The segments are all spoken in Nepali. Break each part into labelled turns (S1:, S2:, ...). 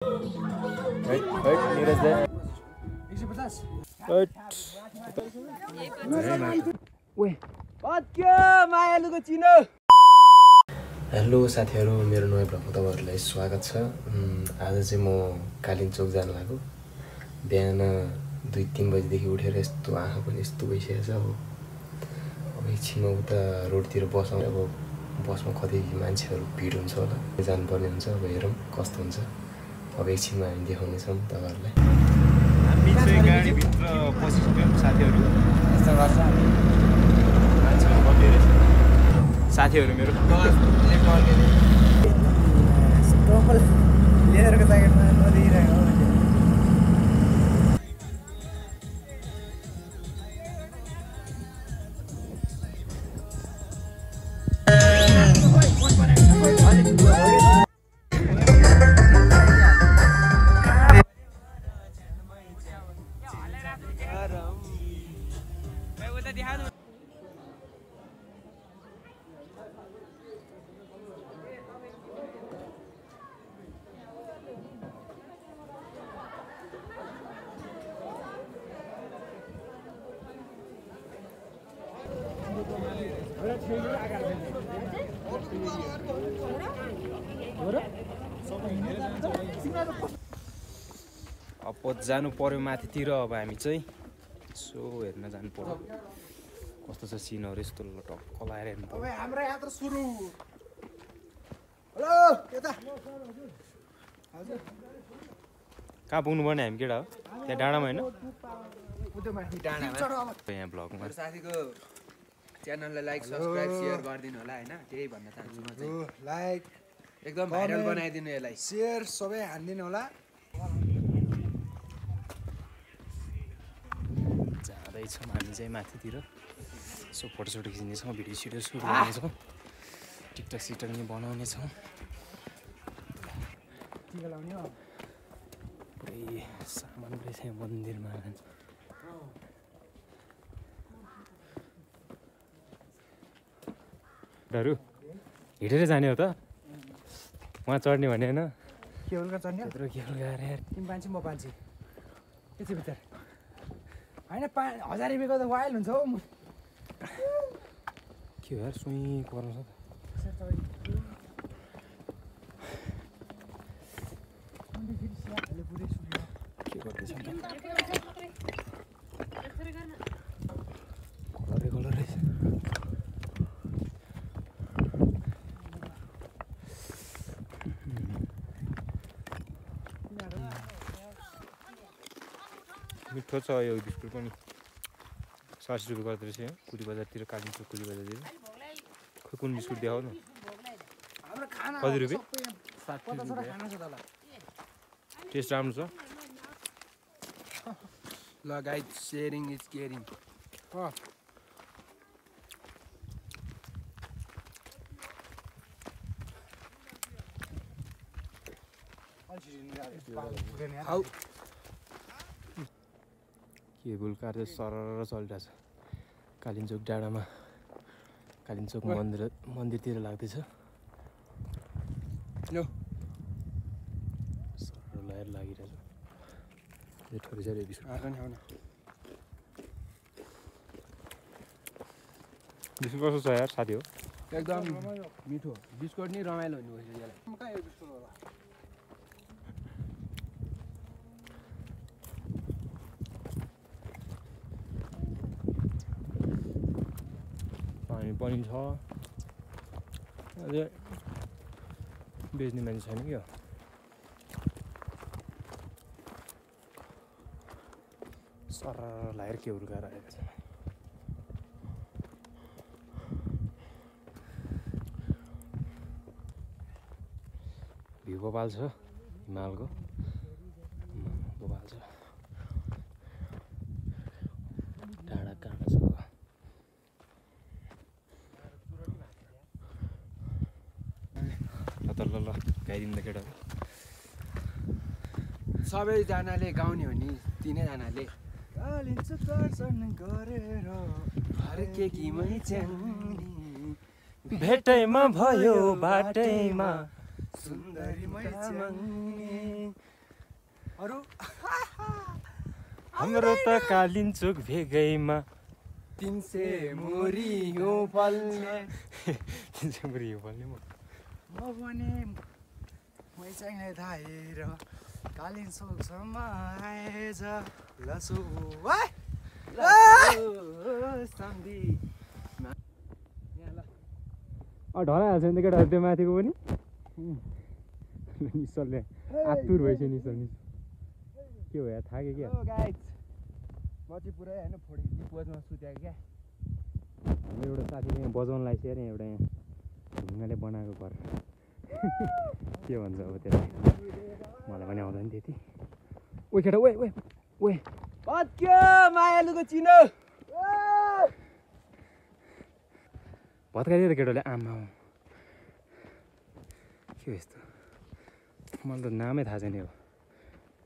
S1: हेलो साथीहरु, मेरो नयाँ ब्लगमा तपाईहरुलाई स्वागत छ। आज चाहिँ म कालिम्पोङ जान लागेको। बिहान 2-3 बजेदेखि उठेर यस्तो आँखा पनि यस्तो भइसकेको छ। अब एकछिनमा उता रोडतिर बस आउँछ। अब बसमा कति मान्छेहरु भिड हुन्छ होला, जानुपर्ने हुन्छ। अब हेरौँ कस्तो हुन्छ। अब एकछिनमा हामी देखाउने छौं तपाईहरुलाई। हामी चाहिँ गाडी भित्र पसिसक्यौं साथीहरु। यस्तो गर्छ हामी। मान्छेहरु बढ्दै रहेछ। साथीहरु मेरो लेदरको ज्याकेटमा नदेखिरहेको हो। अब जानु पर्यो माथितिर। अब हामी चाहिँ यसो हेर्न जानु पर्यो कस्तो छ सिनहरु। यस्तो टक्क लाएर हेर्नु पर्यो। अब हाम्रो यात्रा सुरु। हेलो केटा हजुर कहाँ पुग्नु पर्ने हामी केटा हो? त्यहाँ डाँडामा हैन? उतै माथि डाँडामा। यहाँ ब्लगमा साथीको च्यानललाई लाइक सब्स्क्राइब शेयर गर्दिनु होला हैन। त्यही भन्न चाहन्छु म चाहिँ। लाइक एकदम भाइरल बनाइदिनु यसलाई। शेयर सबै हान्दिनु होला। जाँदैछौँ हामी चाहिँ माथितिर। सो फोटोसोटो खिच्नेछौँ, भिडियो सिडियो सुट गर्नेछौँ, टिकटक सिकटक नि बनाउनेछौँ। पुरै सामान रहेछ मन्दिरमा। दारु हिँडेर जाने हो त? वहाँ चढ्ने भने होइन? केवलका चढ्ने? त्यत्रो केवल गएर यार। तिमी पान्छे म पान्छे यति भित्र होइन। 1000 रुपियाँको त वाइल हुन्छ हौ। के हो यार सुई पर्नु छ त। के गर्दैछ कलर रहेछ। मिठो छ यो बिस्कुट पनि। 60 रुपियाँ गर्दो रहेछ। कुली बजारतिर, कालिम्पोङ कुली बजारतिर। खोइ कुन बिस्कुट देखाउ न। कति रुपियाँ? 60 रुपियाँ। टेस्ट राम्रो छ। ल guys, sharing is caring. How cable car चाहिँ सरर चलिरहेछ। कालिम्पोङ डाँडामा कालिम्पोङ मन्दिरतिर लाग्दैछ। सरर लाएर लागिरहेछ। यो थोरै छ रे बिस्कुट। बिस्कुट कस्तो छ यार साथी हो? एकदम मिठो बिस्कुट नि रमाइलो हुने भइसक्यो यसलाई। कहाँ यो बिस्कुट होला? पानी पनि छ। अझै बेच्ने मान्छे छैन क्या। सरर लाएर के हुर्काएर आएको छ। भ्यू बबाल छ हिमालको। बबाल छ। डाँडा काँडा छ। ल गाइदिनु त केटा। सबैजनाले गाउने हो नि, तिनैजनाले भेटैमा भयो बाटैमा सुन्दरी हाम्रो त कालिन्चोक भेगैमा
S2: 300 मुरी हिउँ फल्ने
S1: 300 मुरी हिउँ फल्ने
S2: म भने मैचाङलाई धाएर कालिन्चोकसम्म आएछ लसु सम्धी
S1: ढलाइहाल्छ नि त केटाहरू त्यो माथिको पनि निसलले आतुर भइसक्यो निस के हो यार थाक्यो क्या
S2: गाइस म चाहिँ पुरै हैन फोडी पोजमा सुतेको क्या
S1: हाम्रो एउटा साथीले यहाँ बजाउन लाग्छ यार यहाँ एउटा यहाँ ढुङ्गाले बनाएको घर के भन्छ अब त्यसलाई मलाई पनि आउँदैन त्यति ओइ केटा ओइ ओइ ओइ
S2: पत्क्यो मायालुको चिनो
S1: भत्काइदियो त केटाले आमा के हो यस्तो मलाई त नामै थाहा छैन अब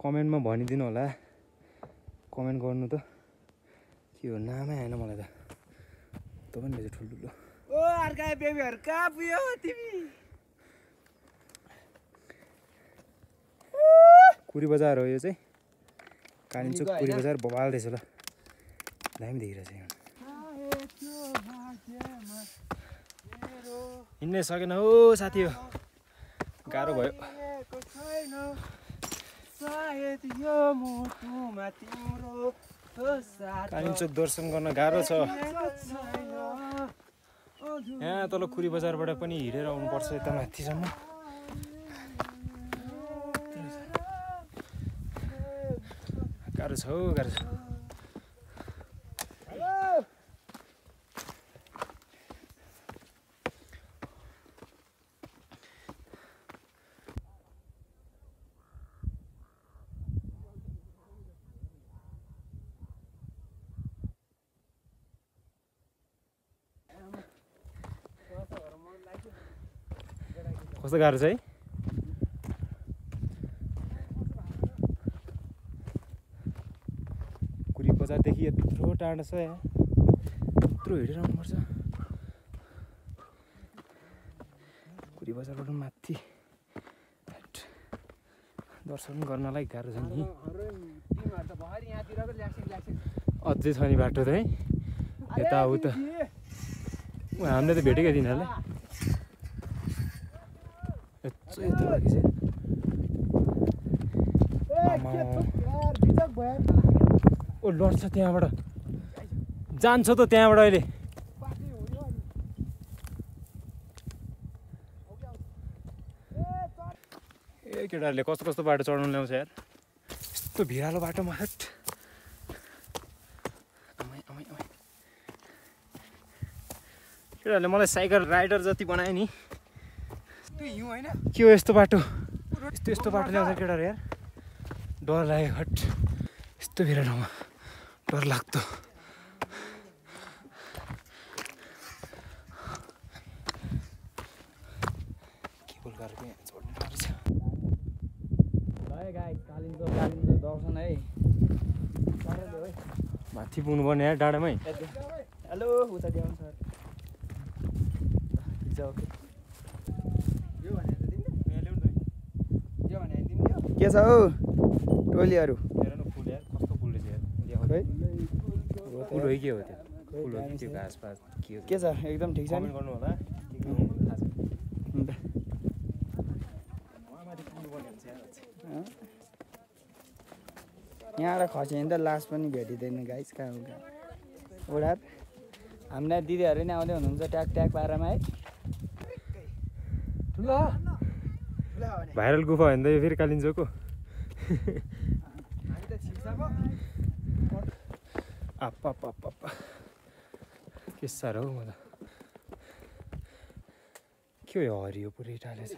S1: कमेन्टमा भनिदिनु होला कमेन्ट गर्नु त के हो नामै आएन मलाई त तँ पनि रहेछ ठुल्ठुलो
S2: ओ अर्का बेबीहरू कहाँ पुग्यो तिमी
S1: कुरी बजार हो यो चाहिँ कालिन्चोक कुरी बजार बबाल रहेछ ल दामी देखिरहेछ यहाँ हिँड्नै सकेन हो साथी हो गाह्रो भयो कालिन्चोक दर्शन गर्न गाह्रो छ यहाँ तल कुरी बजारबाट पनि हिँडेर आउनुपर्छ यता माथिसम्म गाह्रो छ हौ गाह्रो छ कस्तो गाह्रो छ है कुरी बजारदेखि यत्रो टाढो छ यहाँ यत्रो हिँडेर आउनुपर्छ कुरी बजारबाट माथि दर्शन गर्नलाई गाह्रो छ नि अझै छ नि बाटो त है यताउता हामीले त भेटेकै तिनीहरूले यत्रो लागि चाहिँ ओ लड्छ त्यहाँबाट जान्छ त त्यहाँबाट अहिले ए केटाहरूले कस्तो कस्तो बाटो चढाउनु ल्याउँछ यार यस्तो भिरालो बाटोमा हट केटाहरूले मलाई साइकल राइडर जति बनायो नि के हो यस्तो बाटो यस्तो बाटो ल्याउँछ केटाहरू यार डर लाग्यो हट यस्तो भिरालोमा डर लाग्दो केबल गरेको यहाँ चढ्नु गाह्रो छ
S2: कालिन्चोक दर्शन है
S1: माथि पुग्नु पर्ने यार डाँडामै
S2: हेलो उता देखाउनु सर के छ हौ टोलीहरू
S1: हेर न फुल यार कस्तो फुल रहेछ यार फुल हो के हो त्यो फुल हो कि त्यो घाँसपात
S2: के छ एकदम ठिक छ नि
S1: गर्नु होला
S2: यहाँबाट खस्यो भने त लास्ट पनि भेटिँदैन गाइस कहाँ उडार हामीलाई दिदीहरू नै आउँदै हुनुहुन्छ ट्याक ट्याक पारामा है ठुलो
S1: भाइरल गुफा होइन त यो फेरि कालिन्चोकको आप्पा के साह्रो हौ म त के हो हरियो पुरै टालेछ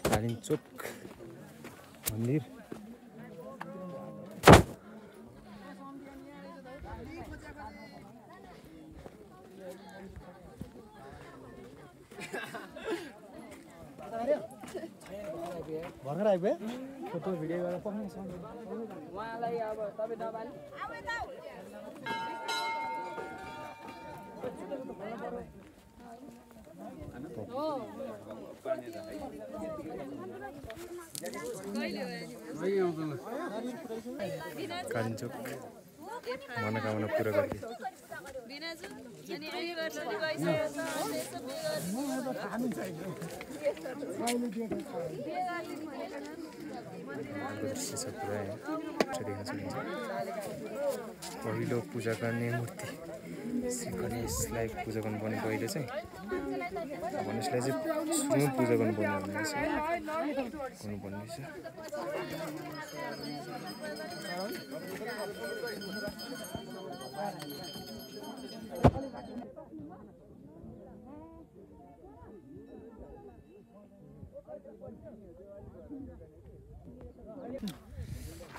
S1: कालिन्चोक मन्दिर
S2: भर्खर आइपुग्यो फोटो भिडियो गरेर पक्नै छ
S3: उहाँलाई अब तपाईँ दबाल
S1: कालिम्पोङ मनोकामना पुरा गरिदिए पहिलो पूजा गर्ने मूर्ति श्री गणेशलाई पूजा गर्नुपर्ने पहिले चाहिँ गणेशलाई चाहिँ सुरु पूजा गर्नुपर्ने रहेछ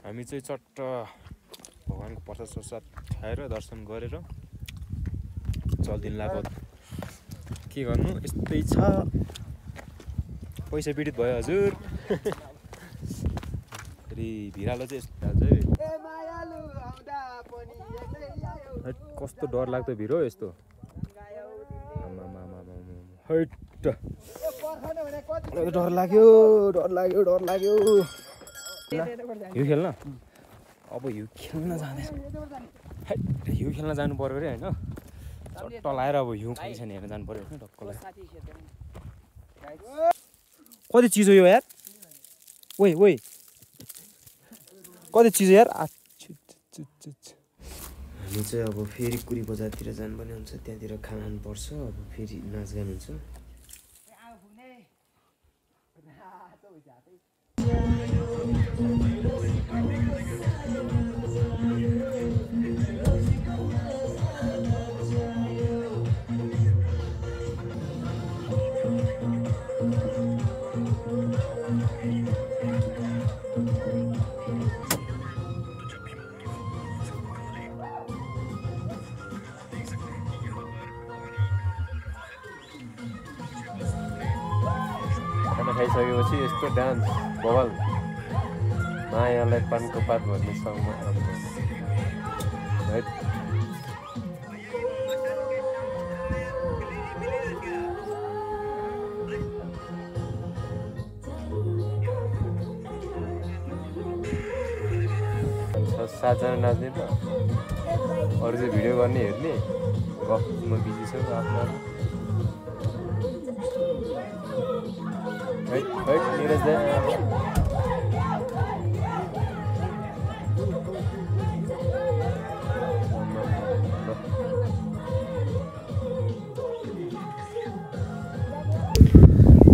S1: हामी चाहिँ चट्ट भगवानको प्रसाद ससाद खाएर दर्शन गरेर चल्दिन लाग्यो के गर्नु यस्तै छ पैसा पीडित भयो हजुर फेरि भिरालो चाहिँ यस्तो कस्तो डर लाग्दो भिरो यस्तो डर लाग्यो यो खेल्न अब यो खेल्न जाँदैछ यो खेल्न जानु पर्यो अरे होइन चट्ट लाएर अब हिउँ खाइछ नि हेर्न जानु पर्यो होइन ढक्कलाई कति चिज हो यो यार ओइ कति चिज यार हामी चाहिँ अब फेरि कुरी बजारतिर जानुपर्ने हुन्छ त्यहाँतिर खानुपर्छ अब फेरि नाचगान हुन्छ खाइसकेपछि यस्तो डान्स बवाल मायालाई पानको पात भन्ने सङमा है सातजना नाच्ने त अरू चाहिँ भिडियो गर्ने हेर्ने गफमा बिजी छ आफ्नो नीरज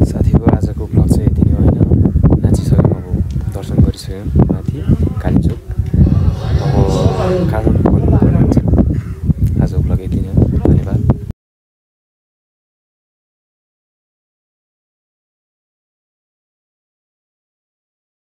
S1: साथीको आजको भ्लग चाहिँ यति नै होइन नाचिसक्यौँ अब दर्शन गरिसक्यौँ माथि कालिम्पोङ